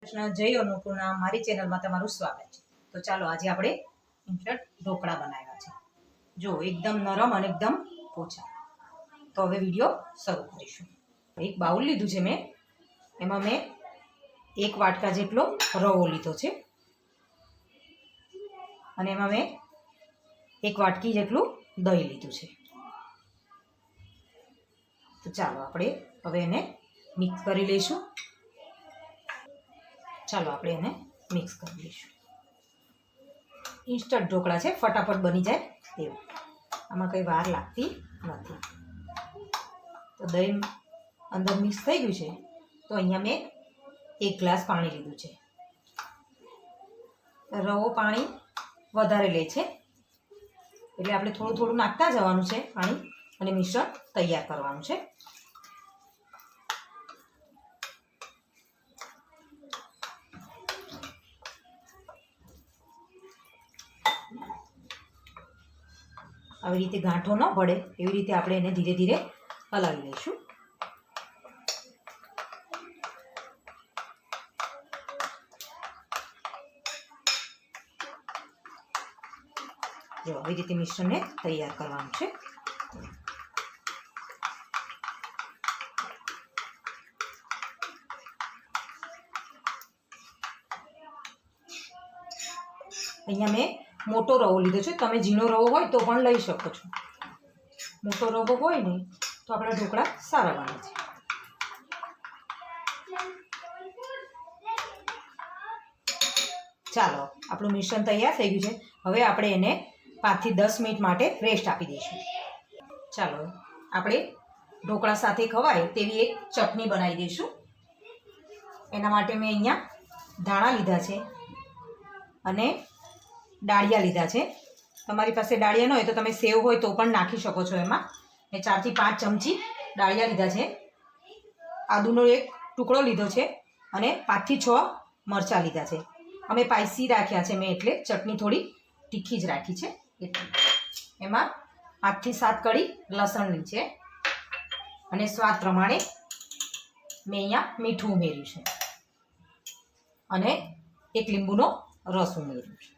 કૃષ્ણ, જય અન્નપૂર્ણા. મારી ચેનલમાં તમારું સ્વાગત છે. તો ચાલો આજે આપણે ઇન્સ્ટન્ટ ઢોકળા બનાવ્યા છે. જો એકદમ નરમ અને એકદમ પોચા. તો હવે વિડીયો શરૂ કરીશું. એક બાઉલ લીધું છે મેં, એમાં મેં 1 વાટકા જેટલો રવો લીધો છે અને એમાં મેં 1 વાટકી જેટલું દહીં લીધું છે. તો ચાલો આપણે હવે એને મિક્સ કરી લઈશું. ચાલો આપણે એને મિક્સ કરી લઈશું. ઇન્સ્ટન્ટ ઢોકળા છે, ફટાફટ બની જાય તેવું. આમાં કંઈ વાર લાગતી નથી. તો દહીં અંદર મિક્સ થઈ ગયું છે. તો અહીંયા મેં 1 ગ્લાસ પાણી લીધું છે. રવો પાણી વધારે લે છે, એટલે આપણે થોડું થોડું નાખતા જવાનું છે પાણી, અને મિશ્રણ તૈયાર કરવાનું છે. આવી રીતે ગાંઠો ન પડે એવી રીતે આપણે એને ધીરે ધીરે હલાવી લઈશું. જો આવી રીતે મિશ્રણને તૈયાર કરવાનું છે. અહીંયા મેં મોટો રવો લીધો છે. તમે ઝીણો રવો હોય તો પણ લઈ શકો છો. મોટો રવો હોય ને તો આપણા ઢોકળા સારા બને છે. ચાલો આપણું મિશ્રણ તૈયાર થઈ ગયું છે. હવે આપણે એને 5 થી 10 મિનિટ માટે રેસ્ટ આપી દઈશું. ચાલો આપણે ઢોકળા સાથે ખવાય તેવી એક ચટણી બનાવી દઈશું. એના માટે મેં અહીંયા ધાણા લીધા છે અને ડાળિયા લીધા છે. તમારી પાસે ડાળિયા ન હોય તો તમે સેવ હોય તો પણ નાખી શકો છો. એમાં મેં 4 થી 5 ચમચી ડાળિયા લીધા છે. આદુનો એક ટુકડો લીધો છે અને 5 થી 6 મરચાં લીધા છે. અમે સ્પાઈસી રાખ્યા છે મેં, એટલે ચટણી થોડી તીખી જ રાખી છે. એટલે એમાં 5 થી 7 કળી લસણની છે અને સ્વાદ પ્રમાણે મેં અહીંયા મીઠું ઉમેર્યું છે અને 1 લીંબુનો રસ ઉમેર્યો છે.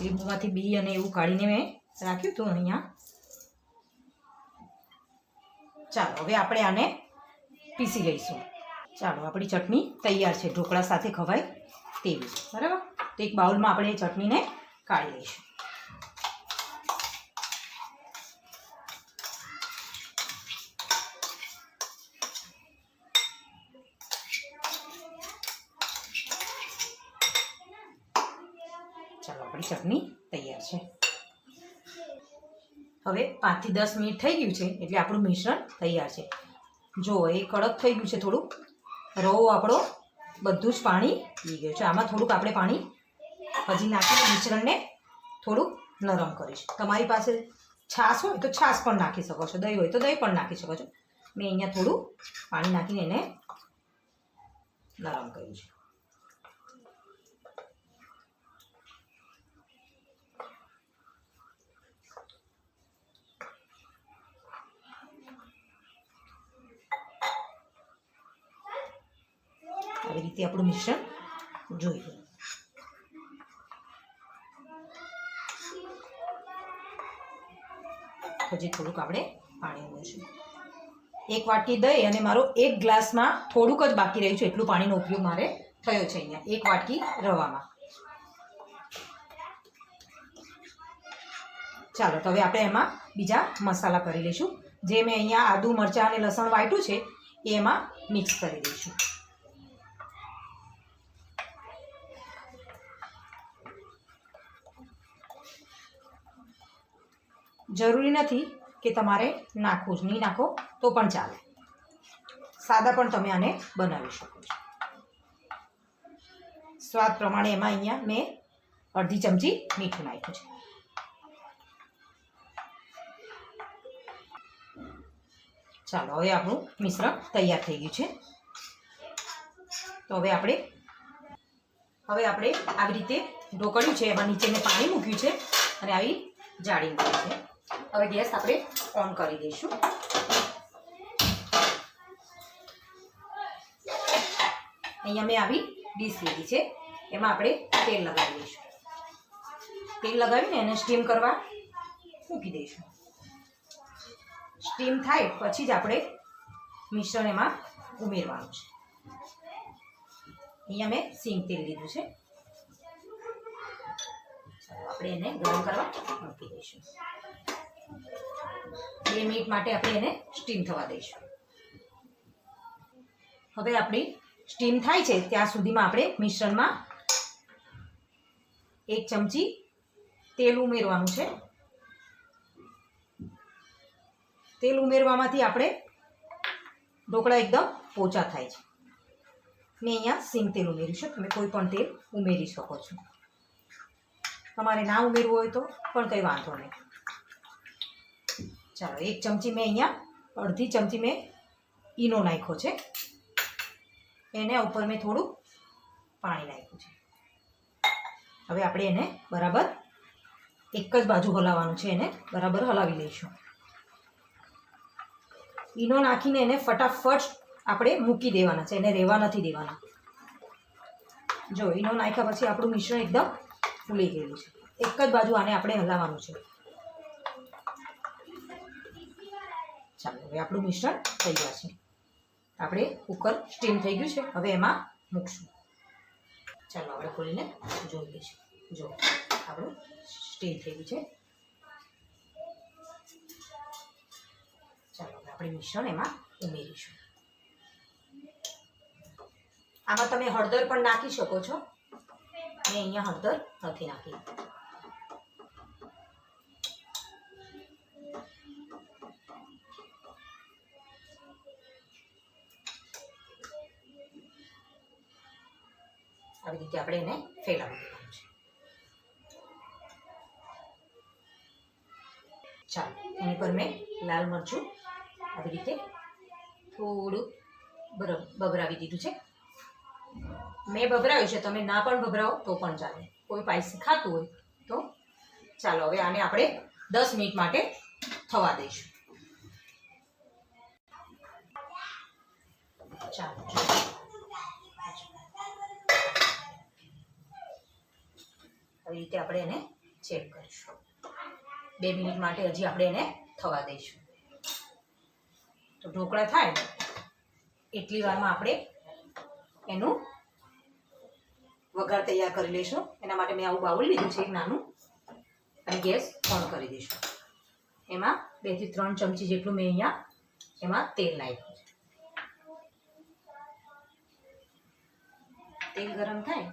લીંબુમાંથી બી અને એવું કાઢીને મેં રાખ્યું હતું અહીંયા. ચાલો હવે આપણે આને પીસી લઈશું. ચાલો આપણી ચટણી તૈયાર છે, ઢોકળા સાથે ખવાય તેવી. બરાબર, તો એક બાઉલમાં આપણે એ ચટણીને કાઢી લઈશું. ચાલો આપણી ચટણી તૈયાર છે. હવે 5 થી 10 મિનિટ થઈ ગયું છે, એટલે આપણું મિશ્રણ તૈયાર છે. જો એ કડક થઈ ગયું છે થોડુંક. રવો આપણો બધું જ પાણી પી ગયું છે. આમાં થોડુંક આપણે પાણી હજી નાખીને મિશ્રણને થોડુંક નરમ કરીશું. તમારી પાસે છાશ હોય તો છાશ પણ નાખી શકો છો, દહીં હોય તો દહીં પણ નાખી શકો છો. મેં અહીંયા થોડું પાણી નાખીને એને નરમ કર્યું છે. આવી રીતે આપણું મિશ્રણ જોઈ લો. હજી થોડુંક આપણે પાણી ઉમેરીશું. 1 વાટકી દહીં અને મારો 1 ગ્લાસમાં થોડુંક જ બાકી રહ્યું છે, એટલું પાણીનો ઉપયોગ મારે થયો છે અહીંયા 1 વાટકી રવામાં. ચાલો તો હવે આપણે એમાં બીજા મસાલા કરી લઈશું. જે મેં અહીંયા આદુ મરચાં અને લસણ વાટ્યું છે એ એમાં મિક્સ કરી દઈશું. જરૂરી નથી કે તમારે નાખવું જ, નહીં નાખો તો પણ ચાલે. સાદા પણ તમે આને બનાવી શકો છો. સ્વાદ પ્રમાણે એમાં અહીંયા મેં અડધી ચમચી મીઠું નાખ્યું છે. ચાલો હવે આપણું મિશ્રણ તૈયાર થઈ ગયું છે. તો હવે આપણે આવી રીતે ઢોકળ્યું છે, એમાં નીચે મેં પાણી મૂક્યું છે અને આવી જાળી મૂકી છે. હવે ગેસ આપણે ઓન કરી દઈશું. અહીંયા મેં આવી ડીશ લીધી છે, એમાં આપણે તેલ લગાવી દઈશું. તેલ લગાવીને એને સ્ટીમ કરવા મૂકી દઈશું. સ્ટીમ થાય પછી જ આપણે મિશ્રણ એમાં ઉમેરવાનું છે. અહીંયા મેં સિંગ તેલ લીધું છે. આપણે એને ગરમ કરવા મૂકી દઈશું. 2 મિનિટ માટે આપણે એને સ્ટીમ થવા દઈશું. હવે આપણી સ્ટીમ થાય છે ત્યાં સુધીમાં આપણે મિશ્રણમાં 1 ચમચી તેલ ઉમેરવાનું છે. તેલ ઉમેરવામાંથી આપણે ઢોકળા એકદમ પોચા થાય છે. મેં અહીંયા સિંગ તેલ ઉમેર્યું છે. તમે કોઈ પણ તેલ ઉમેરી શકો છો. તમારે ના ઉમેરવું હોય તો પણ કંઈ વાંધો નહીં. ચાલો 1 ચમચી મેં અહીંયા અડધી ચમચી મેં ઈનો નાખ્યો છે. એને ઉપર મેં થોડું પાણી નાખ્યું છે. હવે આપણે એને બરાબર એક જ બાજુ હલાવવાનું છે. એને બરાબર હલાવી લઈશું. ઈનો નાખીને એને ફટાફટ આપણે મૂકી દેવાના છે. એને રહેવા નથી દેવાના. જો ઈનો નાખ્યા પછી આપણું મિશ્રણ એકદમ ફૂલી ગયેલું છે. એક જ બાજુ આને આપણે હલાવવાનું છે. ચાલો હવે આપણું મિશ્રણ થઈ ગયા છે. આપણે કુકર સ્ટીમ થઈ ગયું છે. હવે એમાં મૂકશું. ચાલો આપણે ખોલીને જોઈ લઈશું. જો આપણું સ્ટીમ થઈ ગયું છે. ચાલો આપણે મિશ્રણ એમાં ઉમેરીશું. આમાં તમે હળદર પણ નાખી શકો છો. મેં અહીંયા હળદર નથી નાખી. આવી રીતે આપણે એને ફેલાવી દેવાનું છે. ચાલો એની પર મેં લાલ મરચું આવી રીતે થોડું ભભરાવી દીધું છે. મેં ભભરાવ્યું છે. તમે ના પણ ભભરાવો તો પણ ચાલે. કોઈ સ્પાઈસી ખાતું હોય તો. ચાલો હવે આને આપણે 10 મિનિટ માટે થવા દઈશું. ચાલો આવી રીતે આપણે એને ચેક કરીશું. 2 મિનિટ માટે હજી આપણે એને થવા દઈશું. તો ઢોકળા થાય એટલી વારમાં આપણે એનું વઘાર તૈયાર કરી લઈશું. એના માટે મેં આવું બાઉલ લીધું છે એક નાનું, અને ગેસ ઓન કરી દઈશું. એમાં 2 થી 3 ચમચી જેટલું મેં અહીંયા એમાં તેલ નાખ્યું છે. તેલ ગરમ થાય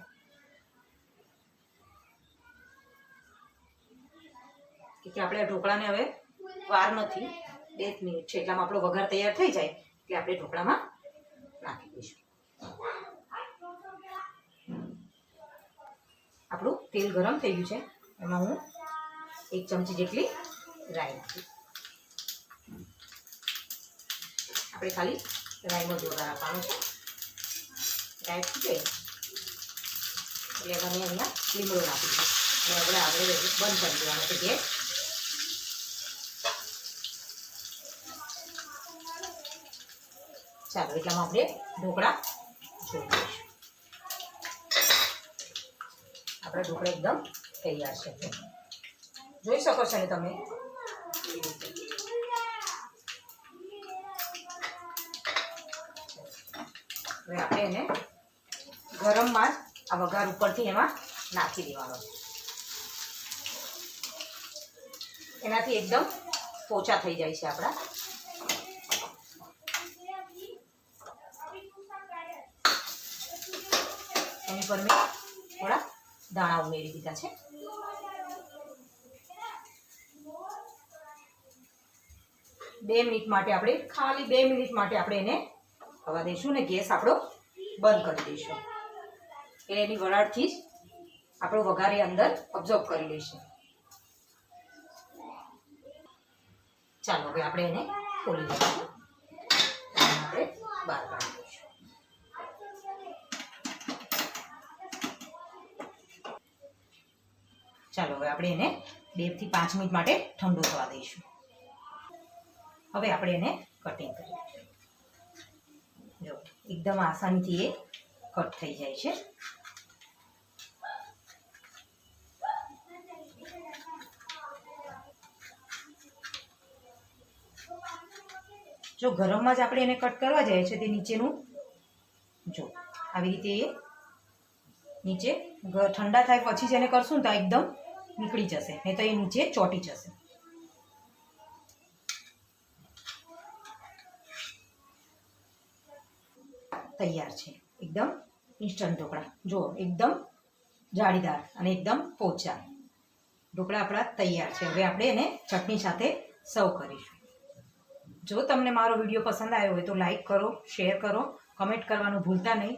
કે આપણે ઢોકળાને હવે વાર નથી, 2 મિનિટ છે એટલામાં આપણો વઘાર તૈયાર થઈ જાય એટલે આપણે ઢોકળામાં નાખી દઈશું. આપણું તેલ ગરમ થઈ ગયું છે. એમાં હું 1 ચમચી જેટલી રાઈ નાખી. આપણે ખાલી રાઈનો જ વઘાર આપવાનો છે. રાઈ ફૂટે એટલે અમે અહીંયા લીમડો નાખીશું. અને આપણે આગળ બંધ કરી દેવાનો છે ગેસ. ચાલો એટલામાં આપણે ઢોકળા જોઈ લઈશું. આપણા ઢોકળા એકદમ તૈયાર છે. જોઈ શકો છો ને તમે. હવે આપણે એને ગરમમાં જ આ વઘાર ઉપરથી એમાં નાખી દેવાનો છે. એનાથી એકદમ પોચા થઈ જાય છે આપણા. એની પર મેં થોડા દાણા ઉમેરી દીધા છે. બે મિનિટ માટે આપણે ખાલી 2 મિનિટ માટે આપણે એને થવા દઈશું ને ગેસ આપણો બંધ કરી દઈશું. એટલે એની વરાળથી જ આપણો વઘાર અંદર અબ્ઝોર્બ કરી લઈશું. ચાલો હવે આપણે એને ખોલી દઈશું. આપણે બહાર કાઢી દઈશું. ચાલો હવે આપણે એને 2 થી 5 મિનિટ માટે ઠંડુ થવા દઈશું. હવે આપણે એને કટિંગ કરી દઈશું. જો એકદમ આસાનીથી એ કટ થઈ જાય છે. જો ગરમમાં જ આપણે એને કટ કરવા જાય છે તે નીચેનું જો આવી રીતે એ નીચે ઠંડા થાય પછી જ એને કરશું ને તો એકદમ નીકળી જશે, નહીં તો એ નીચે ચોંટી જશે. તૈયાર છે એકદમ ઇન્સ્ટન્ટ ઢોકળા. જો એકદમ જાળીદાર અને એકદમ પોચા ઢોકળા આપણા તૈયાર છે. હવે આપણે એને ચટણી સાથે સર્વ કરીશું. જો તમને મારો વિડીયો પસંદ આવ્યો હોય તો લાઈક કરો, શેર કરો, કમેન્ટ કરવાનું ભૂલતા નહીં.